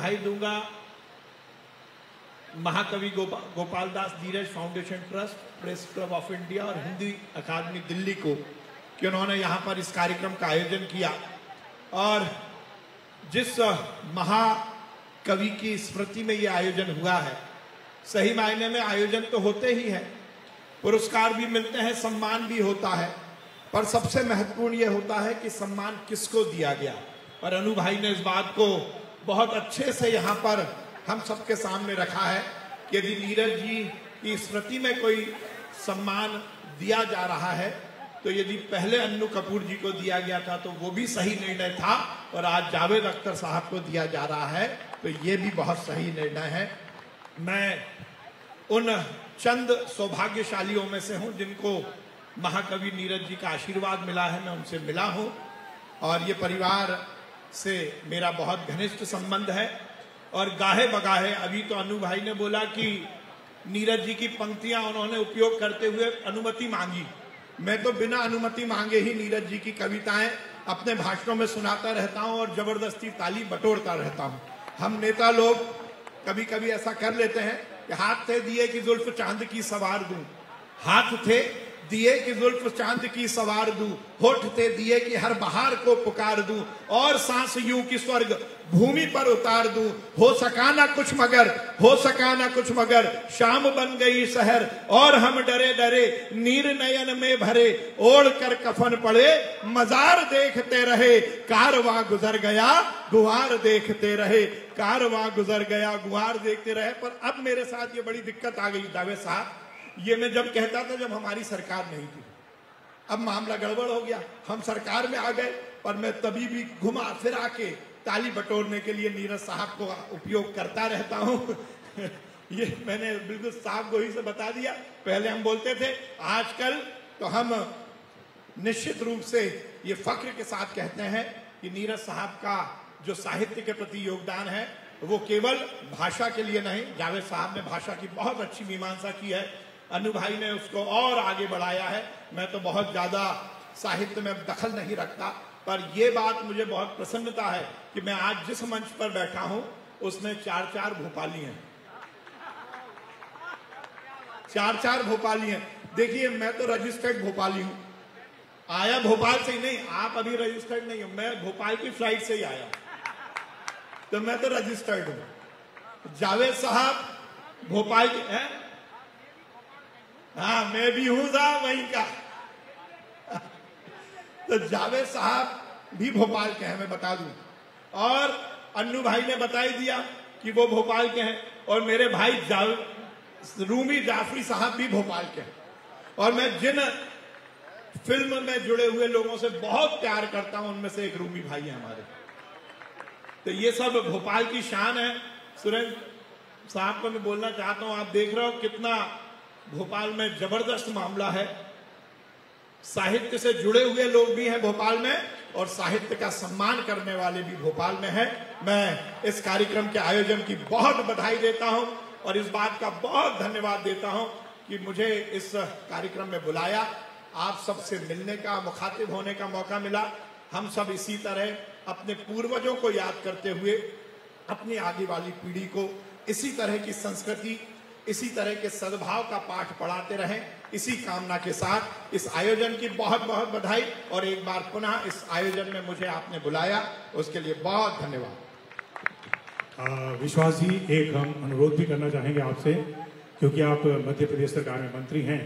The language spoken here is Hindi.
बधाई दूंगा महाकवि Gopal Das Neeraj foundation trust, press club of India और हिंदी अकादमी दिल्ली को कि उन्होंने यहाँ पर इस कार्यक्रम का आयोजन किया। और जिस महाकवि की स्मृति में ये आयोजन हुआ है, सही मायने में आयोजन तो होते ही है, पुरस्कार भी मिलते हैं, सम्मान भी होता है, पर सबसे महत्वपूर्ण ये होता है कि सम्मान किसको दिया गया। और अनु भाई ने इस बात को बहुत अच्छे से यहाँ पर हम सबके सामने रखा है कि यदि नीरज जी की स्मृति में कोई सम्मान दिया जा रहा है तो यदि पहले अन्नू कपूर जी को दिया गया था तो वो भी सही निर्णय था, और आज जावेद अख्तर साहब को दिया जा रहा है तो ये भी बहुत सही निर्णय है। मैं उन चंद सौभाग्यशालियों में से हूं जिनको महाकवि नीरज जी का आशीर्वाद मिला है, मैं उनसे मिला हूं और ये परिवार से मेरा बहुत घनिष्ठ संबंध है। और गाहे बगाहे अभी तो अनु भाई ने बोला कि नीरज जी की पंक्तियां उन्होंने उपयोग करते हुए अनुमति मांगी। मैं तो बिना अनुमति मांगे ही नीरज जी की कविताएं अपने भाषणों में सुनाता रहता हूं और जबरदस्ती ताली बटोरता रहता हूं। हम नेता लोग कभी कभी ऐसा कर लेते हैं कि हाथ थे दिए कि जुल्फ चांद की सवार दूं, हाथ थे दिए कि जुल्फ चांद की सवार दूं, होठ थे दिए कि हर बहार को पुकार दूं, और सांस यूं कि स्वर्ग भूमि पर उतार दूं। हो सका ना कुछ मगर, हो सका ना कुछ मगर, शाम बन गई शहर और हम डरे डरे, नीर नयन में भरे, ओढ़ कर कफन पड़े, मजार देखते रहे, कारवां गुजर गया गुहार देखते रहे, कारवां गुजर गया गुहार देखते रहे। पर अब मेरे साथ ये बड़ी दिक्कत आ गई जावेद साहब, ये मैं जब कहता था जब हमारी सरकार नहीं थी, अब मामला गड़बड़ हो गया, हम सरकार में आ गए, पर मैं तभी भी घुमा फिरा के ताली बटोरने के लिए नीरज साहब को उपयोग करता रहता हूं। ये मैंने बिल्कुल साफ गोही से बता दिया। पहले हम बोलते थे, आजकल तो हम निश्चित रूप से ये फख्र के साथ कहते हैं कि नीरज साहब का जो साहित्य के प्रति योगदान है वो केवल भाषा के लिए नहीं, जावेद साहब ने भाषा की बहुत अच्छी मीमांसा की है, अनु भाई ने उसको और आगे बढ़ाया है। मैं तो बहुत ज्यादा साहित्य में दखल नहीं रखता, पर यह बात मुझे बहुत प्रसन्नता है कि मैं आज जिस मंच पर बैठा हूं उसमें 4-4 भोपाली हैं, 4-4 भोपाली हैं। देखिए मैं तो रजिस्टर्ड भोपाली हूं, आया भोपाल से ही नहीं, आप अभी रजिस्टर्ड नहीं हो, मैं भोपाल की फ्लाइट से ही आया, तो मैं तो रजिस्टर्ड हूं। जावेद साहब भोपाल के हैं, हाँ मैं भी हूं साहब वहीं का। तो जावेद साहब भी भोपाल के हैं, मैं बता दूं, और अन्नू भाई ने बता ही दिया कि वो भोपाल के हैं, और मेरे भाई रूमी जाफरी साहब भी भोपाल के हैं। और मैं जिन फिल्म में जुड़े हुए लोगों से बहुत प्यार करता हूं उनमें से एक रूमी भाई है हमारे। तो ये सब भोपाल की शान है। सुरेंद्र साहब को मैं बोलना चाहता हूं, आप देख रहे हो कितना भोपाल में जबरदस्त मामला है, साहित्य से जुड़े हुए लोग भी हैं भोपाल में और साहित्य का सम्मान करने वाले भी भोपाल में हैं। मैं इस कार्यक्रम के आयोजन की बहुत बधाई देता हूं और इस बात का बहुत धन्यवाद देता हूं कि मुझे इस कार्यक्रम में बुलाया, आप सबसे मिलने का, मुखातिब होने का मौका मिला। हम सब इसी तरह अपने पूर्वजों को याद करते हुए अपनी आगे वाली पीढ़ी को इसी तरह की संस्कृति, इसी तरह के सद्भाव का पाठ पढ़ाते रहें, इसी कामना के साथ इस आयोजन की बहुत बहुत बधाई। और एक बार पुनः इस आयोजन में मुझे आपने बुलाया, उसके लिए बहुत धन्यवाद। विश्वास जी, एक हम अनुरोध भी करना चाहेंगे आपसे, क्योंकि आप मध्य प्रदेश सरकार में मंत्री हैं,